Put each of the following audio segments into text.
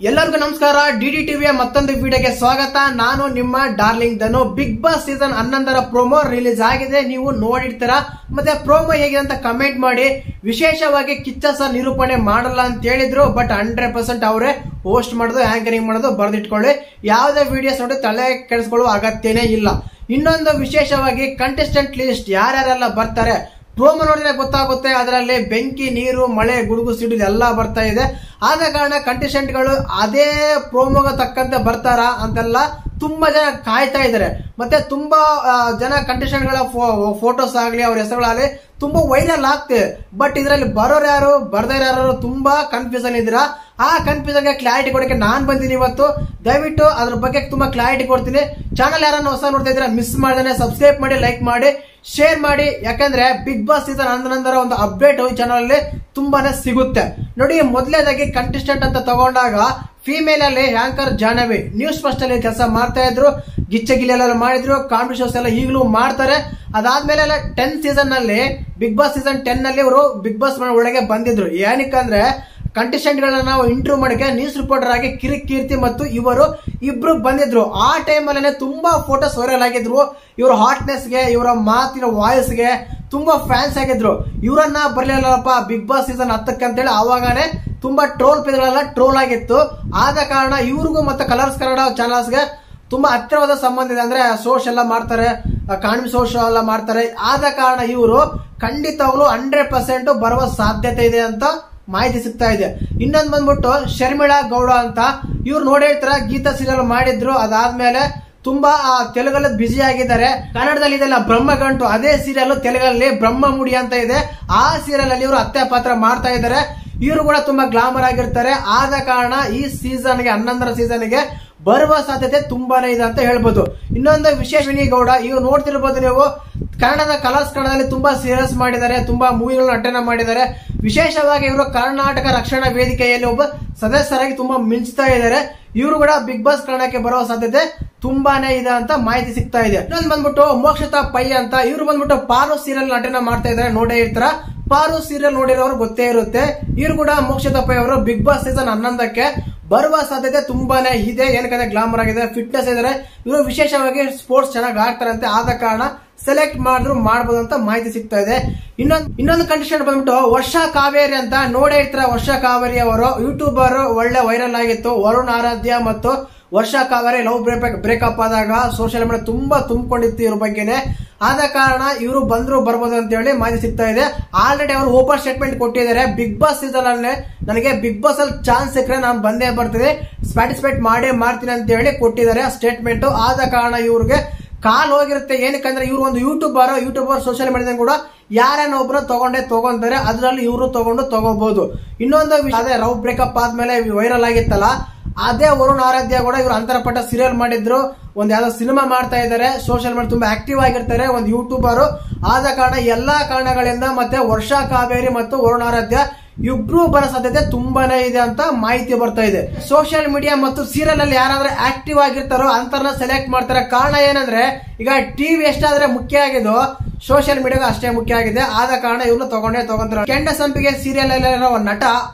ಎಲ್ಲರಿಗೂ ನಮಸ್ಕಾರ. ಡಿಡಿ ಟಿವಿಯ ಮತ್ತೊಂದು ವಿಡಿಯೋಗೆ ಸ್ವಾಗತ. ನಾನು ನಿಮ್ಮ darling Dhanu. Bigg Boss season 11 promo release ಆಗಿದೆ, ನೀವು ನೋಡಿರ್ತೀರಾ. ಮತ್ತೆ ಪ್ರೋಮೋ ಹೇಗಿದೆ ಅಂತ ಕಮೆಂಟ್ ಮಾಡಿ. ವಿಶೇಷವಾಗಿ ಕಿಚ್ಚ ಸರ್ ನಿರೂಪಣೆ ಮಾಡಲ್ಲ ಅಂತ ಹೇಳಿದ್ರು, ಬಟ್ 100% ಅವರೇ ಹೋಸ್ಟ್ ಮಾಡೋದು, ಆಂಕರಿಂಗ್ ಮಾಡೋದು ಬರೆದಿಟ್ಕೊಳ್ಳಿ. ಯಾವುದೇ ವಿಡಿಯೋಸ್ ನೋಡಿ ತಲೆ ಕೆಡಿಸ್ಕೊಳ್ಳುವ ಅಗತ್ಯನೇ ಇಲ್ಲ. ಇನ್ನೊಂದು ವಿಶೇಷವಾಗಿ ಕಂಟೆಸ್ಟೆಂಟ್ ಲಿಸ್ಟ್ ಯಾರ್ಯಾರೆಲ್ಲ ಬರ್ತಾರೆ ಪ್ರೋಮೋ ನೋಡಿದ್ರೆ ಗೊತ್ತಾಗುತ್ತೆ. ಅದರಲ್ಲಿ ಬೆಂಕಿ, ನೀರು, ಮಳೆ, ಗುಡುಗು, ಸಿಡಿಲು ಎಲ್ಲ ಬರ್ತಾ ಇದೆ. ಆದ ಕಾರಣ ಕಂಟೆಸ್ಟೆಂಟ್ ಗಳು ಅದೇ ಪ್ರೋಮೋಗೆ ತಕ್ಕಂತೆ ಬರ್ತಾರಾ ಅಂತೆಲ್ಲ ತುಂಬಾ ಜನ ಕಾಯ್ತಾ ಇದ್ದಾರೆ. ಮತ್ತೆ ತುಂಬಾ ಜನ ಕಂಟೆಸ್ಟೆಂಟ್ ಗಳ ಫೋಟೋಸ್ ಆಗ್ಲಿ, ಅವ್ರ ಹೆಸರುಗಳಾಗಲಿ ತುಂಬಾ ವೈರಲ್ ಆಗ್ತಿದೆ. ಬಟ್ ಇದರಲ್ಲಿ ಬರೋರು ಯಾರು, ಬರ್ದಾರ ಯಾರು ತುಂಬಾ ಕನ್ಫ್ಯೂಷನ್ ಇದ್ದೀರಾ. ಆ ಕನ್ಫ್ಯೂಷನ್ ಗೆ ಕ್ಲಾರಿಟಿ ಕೊಡಕ್ಕೆ ನಾನ್ ಬಂದಿನಿ ಇವತ್ತು. ದಯವಿಟ್ಟು ಅದ್ರ ಬಗ್ಗೆ ತುಂಬಾ ಕ್ಲಾರಿಟಿ ಕೊಡ್ತೀನಿ. ಚಾನಲ್ ಯಾರನ್ನ ಹೊಸ ನೋಡ್ತಾ ಇದ್ದೀರಾ ಮಿಸ್ ಮಾಡದೇನೆ ಸಬ್ಸ್ಕ್ರೈಬ್ ಮಾಡಿ, ಲೈಕ್ ಮಾಡಿ, ಶೇರ್ ಮಾಡಿ. ಯಾಕಂದ್ರೆ ಬಿಗ್ ಬಾಸ್ ಸೀಸನ್ 11 ಒಂದು ಅಪ್ಡೇಟ್ ಈ ಚಾನಲ್ ಅಲ್ಲಿ ತುಂಬಾನೇ ಸಿಗುತ್ತೆ ನೋಡಿ. ಮೊದಲನೇದಾಗಿ ಕಂಟೆಸ್ಟೆಂಟ್ ಅಂತ ತಗೊಂಡಾಗ ಫಿಮೇಲ್ ಅಲ್ಲಿ ಆಂಕರ್ ಜಾಹ್ನವಿ ನ್ಯೂಸ್ ಫಸ್ಟ್ ಅಲ್ಲಿ ಕೆಲಸ ಮಾಡ್ತಾ ಇದ್ರು. ಗಿಚ್ಚಗಿಲ್ಲ ಮಾಡಿದ್ರು, ಕಾಮಿಡಿ ಶೋಸ್ ಎಲ್ಲ ಈಗಲೂ ಮಾಡ್ತಾರೆ. ಅದಾದ್ಮೇಲೆ 10 ಸೀಸನ್ ನಲ್ಲಿ ಬಿಗ್ ಬಾಸ್ ಸೀಸನ್ 10 ನಲ್ಲಿ ಅವರು ಬಿಗ್ ಬಾಸ್ ಒಳಗೆ ಬಂದಿದ್ರು. ಏನಕ್ಕಂದ್ರೆ ಕಂಟೆಸ್ಟೆಂಟ್ ಗಳನ್ನ ನಾವು ಇಂಟರ್ವ್ಯೂ ಮಾಡಕ್ಕೆ ನ್ಯೂಸ್ ರಿಪೋರ್ಟರ್ ಆಗಿ ಕೀರ್ತಿ ಮತ್ತು ಇವರು ಇಬ್ರು ಬಂದಿದ್ರು. ಆ ಟೈಮ್ ಅಲ್ಲೇ ತುಂಬಾ ಫೋಟೋಸ್ ವೈರಲ್ ಆಗಿದ್ರು. ಇವರ ಹಾಟ್ನೆಸ್ ಗೆ, ಇವರ ಮಾತಿನ ವಾಯ್ಸ್ ಗೆ ತುಂಬಾ ಫ್ಯಾನ್ಸ್ ಆಗಿದ್ರು. ಇವರನ್ನ ಬರ್ಲಿಲ್ಲಪ್ಪ ಬಿಗ್ ಬಾಸ್ ಸೀಸನ್ 10 ಅಂತೇಳಿ ಆವಾಗನೇ ತುಂಬಾ ಟ್ರೋಲ್ ಆಗಿತ್ತು. ಆದ ಕಾರಣ ಇವ್ರಿಗೂ ಮತ್ತೆ ಕಲರ್ಸ್ ಕನ್ನಡ ಚಾನಲ್ಸ್ ಗೆ ತುಂಬಾ ಹತ್ತಿರವಾದ ಸಂಬಂಧ ಇದೆ. ಅಂದ್ರೆ ಶೋಸ್ ಎಲ್ಲ ಮಾಡ್ತಾರೆ, ಕಾಮಿಡಿ ಶೋಸ್ ಎಲ್ಲ ಮಾಡ್ತಾರೆ. ಆದ ಕಾರಣ ಇವರು ಖಂಡಿತವಾಗ್ಲೂ 100% ಬರುವ ಸಾಧ್ಯತೆ ಇದೆ ಅಂತ ಮಾಹಿತಿ ಸಿಗ್ತಾ ಇದೆ. ಇನ್ನೊಂದು ಬಂದ್ಬಿಟ್ಟು ಶರ್ಮಿಳಾ ಗೌಡ ಅಂತ, ಇವ್ರು ನೋಡಿರ್ತಾರ ಗೀತಾ ಸೀರಿಯಲ್ ಮಾಡಿದ್ರು. ಅದಾದ್ಮೇಲೆ ತುಂಬಾ ತೆಲುಗಲ್ಲಿ ಬಿಜಿ ಆಗಿದ್ದಾರೆ. ಕನ್ನಡದಲ್ಲಿ ಇದೆಲ್ಲ ಬ್ರಹ್ಮಗಂಟು, ಅದೇ ಸೀರಿಯಲ್ ತೆಲುಗಲ್ಲಿ ಬ್ರಹ್ಮಮುಡಿ ಅಂತ ಇದೆ. ಆ ಸೀರಿಯಲ್ ಅಲ್ಲಿ ಇವರು ಅತ್ತೆ ಪಾತ್ರ ಮಾಡ್ತಾ ಇದ್ದಾರೆ. ಇವರು ಕೂಡ ತುಂಬಾ ಗ್ಲಾಮರ್ ಆಗಿರ್ತಾರೆ. ಆದ ಕಾರಣ ಈ ಸೀಸನ್ಗೆ 11ರ ಸೀಸನ್ಗೆ ಬರುವ ಸಾಧ್ಯತೆ ತುಂಬಾನೇ ಇದೆ ಅಂತ ಹೇಳ್ಬೋದು. ಇನ್ನೊಂದು ವಿಶೇಷ ಗೌಡ, ಇವ್ರು ನೋಡ್ತಿರ್ಬೋದು ನೀವು, ಕನ್ನಡದ ಕಲರ್ಸ್ ಕನ್ನಡದಲ್ಲಿ ತುಂಬಾ ಸೀರಿಯಲ್ಸ್ ಮಾಡಿದ್ದಾರೆ, ತುಂಬಾ ಮೂವಿಗಳನ್ನ ನಟನೆ ಮಾಡಿದ್ದಾರೆ. ವಿಶೇಷವಾಗಿ ಇವರು ಕರ್ನಾಟಕ ರಕ್ಷಣಾ ವೇದಿಕೆಯಲ್ಲಿ ಒಬ್ಬ ಸದಸ್ಯರಾಗಿ ತುಂಬಾ ಮಿಂಚ್ತಾ ಇದ್ದಾರೆ. ಇವರು ಕೂಡ ಬಿಗ್ ಬಾಸ್ ಕನ್ನಡಕ್ಕೆ ಬರುವ ಸಾಧ್ಯತೆ ತುಂಬಾನೇ ಇದೆ ಅಂತ ಮಾಹಿತಿ ಸಿಗ್ತಾ ಇದೆ. ಇನ್ನೊಂದು ಬಂದ್ಬಿಟ್ಟು ಮೋಕ್ಷತಾ ಪೈ ಅಂತ, ಇವರು ಬಂದ್ಬಿಟ್ಟು ಪಾರು ಸೀರಿಯಲ್ ನಟನೆ ಮಾಡ್ತಾ ಇದ್ದಾರೆ. ನೋಡೇ ಇರ್ತಾರ, ಪಾರು ಸೀರಿಯಲ್ ನೋಡಿರೋರು ಗೊತ್ತೇ ಇರುತ್ತೆ. ಇವರು ಕೂಡ ಮೋಕ್ಷತಾ ಪೈ ಅವರು ಬಿಗ್ ಬಾಸ್ ಸೀಸನ್ 11ಕ್ಕೆ ಬರುವ ಸಾಧ್ಯತೆ ತುಂಬಾನೇ ಇದೆ. ಏನಕ್ಕೆ ಗ್ಲಾಮರ್ ಆಗಿದೆ, ಫಿಟ್ನೆಸ್ ಇದ್ದಾರೆ. ಇವರು ವಿಶೇಷವಾಗಿ ಸ್ಪೋರ್ಟ್ಸ್ ಚೆನ್ನಾಗಿ ಆಡ್ತಾರಂತೆ. ಆದ ಕಾರಣ ಸೆಲೆಕ್ಟ್ ಮಾಡಬಹುದು ಅಂತ ಮಾಹಿತಿ ಸಿಗ್ತಾ ಇದೆ. ಇನ್ನೊಂದು ಕಂಟೆಸ್ಟೆಂಟ್ ಬಂದ್ಬಿಟ್ಟು ವರ್ಷಾ ಕಾವೇರಿ ಅಂತ, ನೋಡೇ ಇರ್ತಾರ. ವರ್ಷಾ ಕಾವೇರಿ ಅವರು ಯೂಟ್ಯೂಬರ್, ಒಳ್ಳೆ ವೈರಲ್ ಆಗಿತ್ತು. ವರುಣ್ ಆರಾಧ್ಯ ಮತ್ತು ವರ್ಷಾ ಕಾವೇರಿ ಲವ್ ಬ್ರೇಕಪ್ ಆದಾಗ ಸೋಷಿಯಲ್ ಮೀಡಿಯಾ ತುಂಬಾ ತುಂಬಿಕೊಂಡಿತ್ತು ಇವ್ರ ಬಗ್ಗೆನೆ. ಆದ ಕಾರಣ ಇವರು ಬರ್ಬೋದು ಅಂತ ಹೇಳಿ ಮಾಹಿತಿ ಸಿಗ್ತಾ ಇದೆ. ಆಲ್ರೆಡಿ ಅವರು ಓಪನ್ ಸ್ಟೇಟ್ಮೆಂಟ್ ಕೊಟ್ಟಿದ್ದಾರೆ. ಬಿಗ್ ಬಾಸ್ ಸೀಸನ್ ಅಲ್ಲಿ ನನಗೆ ಬಿಗ್ ಬಾಸ್ ಅಲ್ಲಿ ಚಾನ್ಸ್ ಸಿಕ್ಕರೆ ನಾನು ಬಂದೇ ಬರ್ತೀನಿ, ಪಾರ್ಟಿಸಿಪೇಟ್ ಮಾಡ್ತೀನಿ ಅಂತ ಹೇಳಿ ಕೊಟ್ಟಿದ್ದಾರೆ ಸ್ಟೇಟ್ಮೆಂಟ್. ಆದ ಕಾರಣ ಇವ್ರಿಗೆ ಕಾಲ್ ಹೋಗಿರುತ್ತೆ. ಏನಕ್ಕಂದ್ರೆ ಇವ್ರು ಒಂದು ಯೂಟ್ಯೂಬರ್ ಸೋಷಿಯಲ್ ಮೀಡಿಯಾದ ಕೂಡ ಯಾರನ್ನ ಒಬ್ರು ತಗೊಂತಾರೆ. ಅದರಲ್ಲಿ ಇವರು ತಗೋಬಹುದು. ಇನ್ನೊಂದು ಅದೇ ಲವ್ ಬ್ರೇಕಪ್ ಆದ್ಮೇಲೆ ವೈರಲ್ ಆಗಿತ್ತಲ್ಲ, ಅದೇ ವರುಣ್ ಆರಾಧ್ಯ ಕೂಡ ಇವರು ಅಂತರಪಟ್ಟ ಸೀರಿಯಲ್ ಮಾಡಿದ್ರು. ಒಂದ್ ಯಾವ್ದೋ ಸಿನಿಮಾ ಮಾಡ್ತಾ ಇದ್ದಾರೆ. ಸೋಷಿಯಲ್ ಮೀಡಿಯಾ ತುಂಬಾ ಆಕ್ಟಿವ್ ಆಗಿರ್ತಾರೆ, ಒಂದು ಯೂಟ್ಯೂಬರ್. ಆದ ಕಾರಣ ಎಲ್ಲಾ ಕಾರಣಗಳಿಂದ ಮತ್ತೆ ವರ್ಷಾ ಕಾವೇರಿ ಮತ್ತು ವರುಣ್ ಆರಾಧ್ಯ ಇಬ್ರು ಬರೋ ಸಾಧ್ಯತೆ ತುಂಬಾನೇ ಇದೆ ಅಂತ ಮಾಹಿತಿ ಬರ್ತಾ ಇದೆ. ಸೋಷಿಯಲ್ ಮೀಡಿಯಾ ಮತ್ತು ಸೀರಿಯಲ್ ಅಲ್ಲಿ ಯಾರಾದ್ರೂ ಆಕ್ಟಿವ್ ಆಗಿರ್ತಾರೋ ಅಂತರ್ನ ಸೆಲೆಕ್ಟ್ ಮಾಡ್ತಾರೆ. ಕಾರಣ ಏನಂದ್ರೆ ಈಗ ಟಿವಿ ಎಷ್ಟಾದ್ರೆ ಮುಖ್ಯ ಆಗಿದ್ದು, ಸೋಷಿಯಲ್ ಮೀಡಿಯಾಗ ಅಷ್ಟೇ ಮುಖ್ಯ ಆಗಿದೆ. ಆದ ಕಾರಣ ಇವ್ರನ್ನ ತಗೊಂತಾರೆ. ಕೆಂಡ ಸಂಪಿಗೆ ಸೀರಿಯಲ್ ಅಲ್ಲಿರೋ ನಟ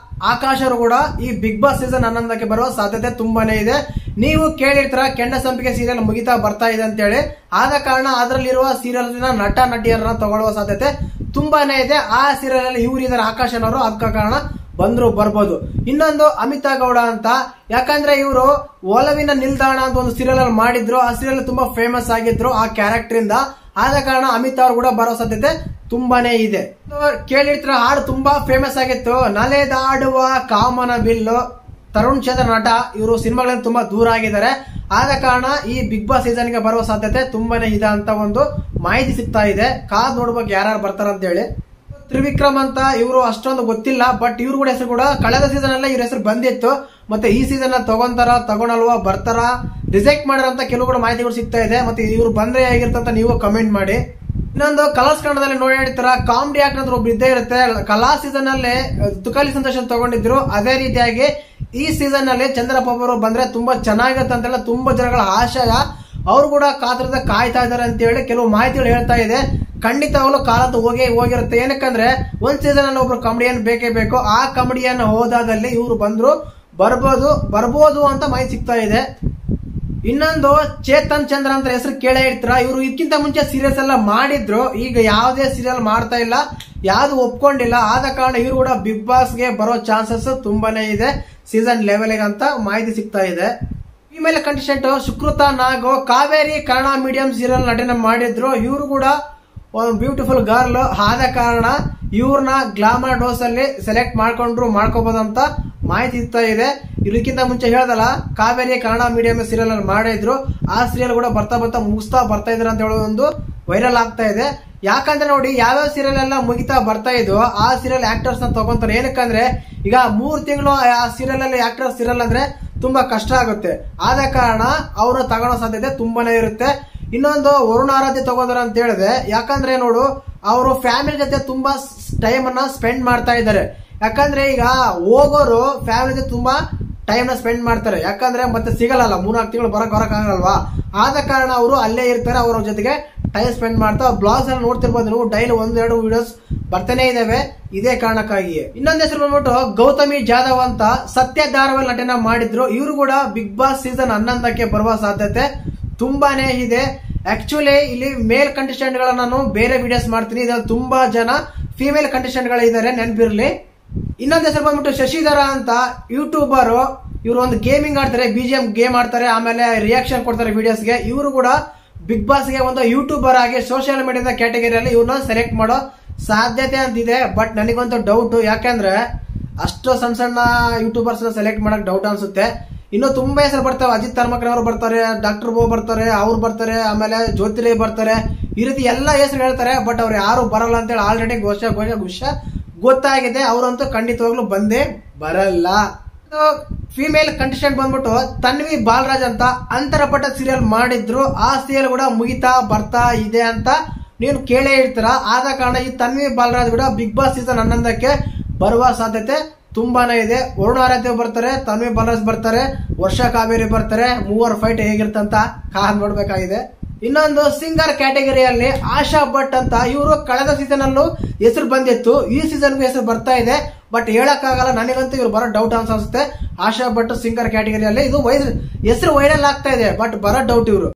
ಆಕಾಶ್ ಅವರು ಕೂಡ ಈ ಬಿಗ್ ಬಾಸ್ ಸೀಸನ್ 11ಕ್ಕೆ ಬರುವ ಸಾಧ್ಯತೆ ತುಂಬಾನೇ ಇದೆ. ನೀವು ಕೇಳಿರ್ತೀರ ಕೆಂಡ ಸಂಪಿಗೆ ಸೀರಿಯಲ್ ಮುಗಿತಾ ಬರ್ತಾ ಇದೆ ಅಂತ ಹೇಳಿ. ಆದ ಕಾರಣ ಅದರಲ್ಲಿರುವ ಸೀರಿಯಲ್ ನಟ ನಟಿಯರನ್ನ ತಗೊಳ್ಳುವ ಸಾಧ್ಯತೆ ತುಂಬಾನೇ ಇದೆ. ಆ ಸೀರಿಯಲ್ ಅಲ್ಲಿ ಇವರಿದ್ದಾರೆ ಆಕಾಶ್ ಅವರು, ಅದಕ್ಕೆ ಕಾರಣ ಬರ್ಬೋದು. ಇನ್ನೊಂದು ಅಮಿತಾ ಗೌಡ ಅಂತ, ಯಾಕಂದ್ರೆ ಇವರು ಒಲವಿನ ನಿಲ್ದಾಣ ಅಂತ ಒಂದು ಸೀರಿಯಲ್ ಅಲ್ಲಿ ಮಾಡಿದ್ರು. ಆ ಸೀರಿಯಲ್ ತುಂಬಾ ಫೇಮಸ್ ಆಗಿದ್ರು ಆ ಕ್ಯಾರೆಕ್ಟರ್ ಇಂದ. ಆದ ಕಾರಣ ಅಮಿತಾ ಅವರು ಕೂಡ ಬರೋ ಸಾಧ್ಯತೆ ತುಂಬಾನೇ ಇದೆ. ಕೇಳಿರ್ತೀರ, ಹಾಡು ತುಂಬಾ ಫೇಮಸ್ ಆಗಿತ್ತು, ನಲೆದಾಡುವ ಕಾಮನ ಬಿಲ್ಲು. ತರುಣ್ ಚಂದ್ರ ನಟ, ಇವರು ಸಿನಿಮಾಗಳಿಂದ ತುಂಬಾ ದೂರ ಆಗಿದ್ದಾರೆ. ಆದ ಕಾರಣ ಈ ಬಿಗ್ ಬಾಸ್ ಸೀಸನ್ ಗೆ ಬರುವ ಸಾಧ್ಯತೆ ತುಂಬಾನೇ ಇದೆ ಅಂತ ಒಂದು ಮಾಹಿತಿ ಸಿಗ್ತಾ ಇದೆ. ಕಾದ್ ನೋಡ್ಬೇಕು ಯಾರು ಬರ್ತಾರ ಅಂತ ಹೇಳಿ. ತ್ರಿವಿಕ್ರಮ್ ಅಂತ, ಇವರು ಅಷ್ಟೊಂದು ಗೊತ್ತಿಲ್ಲ, ಬಟ್ ಇವ್ರು ಕೂಡ ಹೆಸರು ಕೂಡ ಕಳೆದ ಸೀಸನ್ ಅಲ್ಲೇ ಇವ್ರ ಹೆಸರು ಬಂದಿತ್ತು. ಮತ್ತೆ ಈ ಸೀಸನ್ ತಗೊಳಲ್ವಾ, ಬರ್ತಾರ, ರಿಜೆಕ್ಟ್ ಮಾಡಾರಂತ ಕೆಲವು ಕೂಡ ಮಾಹಿತಿಗಳು ಸಿಗ್ತಾ ಇದೆ. ಮತ್ತೆ ಇವ್ರು ಬಂದ್ರೆ ಹೇಗಿರ್ತಂತ ನೀವು ಕಮೆಂಟ್ ಮಾಡಿ. ಇನ್ನೊಂದು ಕಲರ್ಸ್ ಕನ್ನಡದಲ್ಲಿ ನೋಡಿರ್ತಾರ, ಕಾಮಿಡಿ ಆಕ್ಟರ್ ಅಂತ ಒಬ್ರು ಇದ್ದೇ ಇರುತ್ತೆ. ಕಲಾ ಸೀಸನ್ ಅಲ್ಲಿ ತುಕಾಲಿ ಸಂತೋಷ ತಗೊಂಡಿದ್ರು. ಅದೇ ರೀತಿಯಾಗಿ ಈ ಸೀಸನ್ ನಲ್ಲಿ ಚಂದ್ರಪ್ಪ ಅವರು ಬಂದ್ರೆ ತುಂಬಾ ಚೆನ್ನಾಗಿರುತ್ತೆ ಅಂತೆಲ್ಲ ತುಂಬಾ ಜನಗಳ ಆಶಯ. ಅವರು ಕೂಡ ಕಾತರದ ಕಾಯ್ತಾ ಇದ್ದಾರೆ ಅಂತ ಹೇಳಿ ಕೆಲವು ಮಾಹಿತಿಗಳು ಹೇಳ್ತಾ ಇದೆ. ಖಂಡಿತವಾಗ್ಲೂ ಕಾಲದ್ದು ಹೋಗಿರುತ್ತೆ. ಏನಕ್ಕಂದ್ರೆ ಒಂದ್ ಸೀಸನ್ ಅಲ್ಲಿ ಒಬ್ರು ಕಾಮಿಡಿಯನ್ ಬೇಕೇ ಬೇಕು. ಆ ಕಾಮಿಡಿಯನ್ ಹೋದಾದಲ್ಲಿ ಇವ್ರು ಬರ್ಬೋದು ಅಂತ ಮಾಹಿತಿ ಸಿಗ್ತಾ ಇದೆ. ಇನ್ನೊಂದು ಚೇತನ್ ಚಂದ್ರ ಅಂತ ಹೆಸರು ಕೇಳೇ ಇರ್ತೀರ. ಇವರು ಇದಕ್ಕಿಂತ ಮುಂಚೆ ಸೀರಿಯಲ್ಸ್ ಎಲ್ಲ ಮಾಡಿದ್ರು, ಈಗ ಯಾವುದೇ ಸೀರಿಯಲ್ ಮಾಡ್ತಾ ಇಲ್ಲ, ಯಾವ್ದು ಒಪ್ಕೊಂಡಿಲ್ಲ. ಆದ ಕಾರಣ ಇವರು ಕೂಡ ಬಿಗ್ ಬಾಸ್ಗೆ ಬರೋ ಚಾನ್ಸಸ್ ತುಂಬಾನೇ ಇದೆ ಸೀಸನ್ 11 ಅಂತ ಮಾಹಿತಿ ಸಿಗ್ತಾ ಇದೆ. ಫಿಮೇಲ್ ಕಂಟೆಸ್ಟೆಂಟ್ ಸುಕೃತ ನಾಗು ಕಾವೇರಿ ಕನ್ನಡ ಮೀಡಿಯಂ ಸೀರಿಯಲ್ ನಟನೆ ಮಾಡಿದ್ರು. ಇವರು ಕೂಡ ಒಂದು ಬ್ಯೂಟಿಫುಲ್ ಗರ್ಲ್. ಆದ ಕಾರಣ ಇವ್ರನ್ನ ಗ್ಲಾಮರ್ ಡೋಸ್ ಅಲ್ಲಿ ಸೆಲೆಕ್ಟ್ ಮಾಡ್ಕೋಬಹುದಂತ ಮಾಹಿತಿ ಸಿಗ್ತಾ ಇದೆ. ಇದಕ್ಕಿಂತ ಮುಂಚೆ ಹೇಳ್ದಲ್ಲ, ಕಾವೇರಿ ಕನ್ನಡ ಮೀಡಿಯಂ ಸೀರಿಯಲ್ ಅಲ್ಲಿ ಮಾಡಿದ್ರು. ಆ ಸೀರಿಯಲ್ ಕೂಡ ಬರ್ತಾ ಮುಗಿಸ್ತಾ ಬರ್ತಾ ಇದ್ರ ಅಂತ ಹೇಳೋ ಒಂದು ವೈರಲ್ ಆಗ್ತಾ ಇದೆ. ಯಾಕಂದ್ರೆ ನೋಡಿ, ಯಾವ್ಯಾವ ಸೀರಿಯಲ್ ಎಲ್ಲ ಮುಗಿತಾ ಬರ್ತಾ ಇದ್ವು ಆ ಸೀರಿಯಲ್ ಆಕ್ಟರ್ಸ್ ನ ತಗೊಂತಾರೆ. ಏನಕ್ಕಂದ್ರೆ ಈಗ 3 ತಿಂಗಳು ಆ ಸೀರಿಯಲ್ ಅಲ್ಲಿ ಆಕ್ಟರ್ಸ್ ಇರಲ್ಲ ಅಂದ್ರೆ ತುಂಬಾ ಕಷ್ಟ ಆಗುತ್ತೆ. ಆದ ಕಾರಣ ಅವರು ತಗೊಳ್ಳೋ ಸಾಧ್ಯತೆ ತುಂಬಾನೇ ಇರುತ್ತೆ. ಇನ್ನೊಂದು ವರುಣ ಆರಾಧ್ಯ ತಗೋದಾರ ಅಂತ ಹೇಳಿದೆ. ಯಾಕಂದ್ರೆ ನೋಡು, ಅವರು ಫ್ಯಾಮಿಲಿ ಜೊತೆ ತುಂಬಾ ಟೈಮ್ ಅನ್ನ ಸ್ಪೆಂಡ್ ಮಾಡ್ತಾ ಇದ್ದಾರೆ. ಯಾಕಂದ್ರೆ ಈಗ ಹೋಗೋರು ಫ್ಯಾಮಿಲಿ ಜೊತೆ ತುಂಬಾ ಟೈಮ್ ನ ಸ್ಪೆಂಡ್ ಮಾಡ್ತಾರೆ. ಯಾಕಂದ್ರೆ ಮತ್ತೆ ಸಿಗಲ್ಲ, 3-4 ತಿಂಗಳು ಬರಕ್ ಆಗಲ್ವಾ. ಆದ ಕಾರಣ ಅವರು ಅಲ್ಲೇ ಇರ್ತಾರೆ, ಅವ್ರ ಜೊತೆಗೆ ಟೈಮ್ ಸ್ಪೆಂಡ್ ಮಾಡ್ತಾ. ಬ್ಲಾಗ್ಸ್ ಅಲ್ಲಿ ನೋಡ್ತಿರ್ಬೋದು ನೀವು, ಡೈಲಿ 1-2 ವಿಡಿಯೋಸ್ ಬರ್ತಾನೆ ಇದಾವೆ ಇದೇ ಕಾರಣಕ್ಕಾಗಿಯೇ. ಇನ್ನೊಂದ್ ಹೆಸರು ಬಂದ್ಬಿಟ್ಟು ಗೌತಮಿ ಜಾಧವ್ ಅಂತ ಸತ್ಯ ಧಾರಾವಾಹಿ ನಟನೆ ಮಾಡಿದ್ರು. ಇವರು ಕೂಡ ಬಿಗ್ ಬಾಸ್ ಸೀಸನ್ 11ಕ್ಕೆ ಬರುವ ಸಾಧ್ಯತೆ ತುಂಬಾನೇ ಇದೆ. ಆಕ್ಚುಲಿ ಇಲ್ಲಿ ಮೇಲ್ ಕಂಟೆಸ್ಟೆಂಟ್ ಗಳ ನಾನು ಬೇರೆ ವಿಡಿಯೋಸ್ ಮಾಡ್ತೀನಿ, ಇದ್ರಲ್ಲಿ ತುಂಬಾ ಜನ ಫಿಮೇಲ್ ಕಂಟೆಸ್ಟೆಂಟ್ ಗಳಿದ್ದಾರೆ, ನೆನಪಿರ್ಲಿ. ಇನ್ನೊಂದ್ ಹೆಸರು ಬಂದ್ಬಿಟ್ಟು ಶಶಿಧರ ಅಂತ ಯೂಟ್ಯೂಬರ್. ಇವರು ಒಂದು ಗೇಮಿಂಗ್ ಆಡ್ತಾರೆ, BGM ಗೇಮ್ ಆಡ್ತಾರೆ, ಆಮೇಲೆ ರಿಯಾಕ್ಷನ್ ಕೊಡ್ತಾರೆ ವಿಡಿಯೋಸ್ಗೆ. ಇವರು ಕೂಡ ಬಿಗ್ ಬಾಸ್ಗೆ ಒಂದು ಯೂಟ್ಯೂಬರ್ ಆಗಿ ಸೋಷಿಯಲ್ ಮೀಡಿಯಾದ ಕ್ಯಾಟಗರಿಯಲ್ಲಿ ಇವ್ರನ್ನ ಸೆಲೆಕ್ಟ್ ಮಾಡೋ ಸಾಧ್ಯತೆ ಅಂತಿದೆ. ಬಟ್ ನನಗಂತೂ ಡೌಟ್, ಯಾಕಂದ್ರೆ ಅಷ್ಟು ಸಣ್ಣ ಯೂಟ್ಯೂಬರ್ಸ್ ಸೆಲೆಕ್ಟ್ ಮಾಡಕ್ ಡೌಟ್ ಅನ್ಸುತ್ತೆ. ಇನ್ನು ತುಂಬಾ ಹೆಸರು ಬರ್ತಾವೆ. ಅಜಿತ್ ತರ್ಮಕರ್ ಅವರು ಬರ್ತಾರೆ, ಡಾಕ್ಟರ್ ಬೋ ಬರ್ತಾರೆ, ಅವ್ರು ಬರ್ತಾರೆ, ಆಮೇಲೆ ಜ್ಯೋತಿರೇ ಬರ್ತಾರೆ. ಈ ರೀತಿ ಎಲ್ಲಾ ಹೆಸರು ಹೇಳ್ತಾರೆ. ಬಟ್ ಅವ್ರು ಯಾರು ಬರಲ್ಲ ಅಂತೇಳಿ ಆಲ್ರೆಡಿ ಘೋಷ ಗೊತ್ತಾಗಿದೆ. ಅವರಂತೂ ಖಂಡಿತವಾಗ್ಲೂ ಬಂದೇ ಬರಲ್ಲ. ಫಿಮೇಲ್ ಕಂಟೆಸ್ಟೆಂಟ್ ಬಂದ್ಬಿಟ್ಟು ತನ್ವಿ ಬಾಲರಾಜ್ ಅಂತ ಅಂತರಪಟ್ಟ ಸೀರಿಯಲ್ ಮಾಡಿದ್ರು. ಆ ಸೀರಿಯಲ್ ಕೂಡ ಮುಗಿತಾ ಬರ್ತಾ ಇದೆ ಅಂತ ನೀವು ಕೇಳೇ ಇರ್ತೀರ. ಆದ ಕಾರಣ ಈ ತನ್ವಿ ಬಾಲರಾಜ್ ಕೂಡ ಬಿಗ್ ಬಾಸ್ ಸೀಸನ್ 11ಕ್ಕೆ ಬರುವ ಸಾಧ್ಯತೆ ತುಂಬಾನೇ ಇದೆ. ವರುಣ ಆರಾಧ್ಯ ಬರ್ತಾರೆ, ತನ್ವಿ ಬಾಲರಾಜ್ ಬರ್ತಾರೆ, ವರ್ಷಾ ಕಾವೇರಿ ಬರ್ತಾರೆ. 3 ಫೈಟ್ ಹೇಗಿರ್ತಂತ ಕಾದ್ ನೋಡ್ಬೇಕಾಗಿದೆ. ಇನ್ನೊಂದು ಸಿಂಗರ್ ಕ್ಯಾಟಗರಿಯಲ್ಲಿ ಆಶಾ ಭಟ್ ಅಂತ, ಇವರು ಕಳೆದ ಸೀಸನ್ ಅಲ್ಲೂ ಹೆಸರು ಬಂದಿತ್ತು, ಈ ಸೀಸನ್ಗೂ ಹೆಸರು ಬರ್ತಾ ಇದೆ. ಬಟ್ ಹೇಳಕ್ಕಾಗಲ್ಲ, ನನಗಂತೂ ಇವ್ರು ಬರೋ ಡೌಟ್ ಅನ್ಸುತ್ತೆ. ಆಶಾ ಭಟ್ ಸಿಂಗರ್ ಕ್ಯಾಟಗರಿಯಲ್ಲಿ ಇದು ಹೆಸರು ವೈರಲ್ ಆಗ್ತಾ ಇದೆ, ಬಟ್ ಬರೋ ಡೌಟ್ ಇವರು.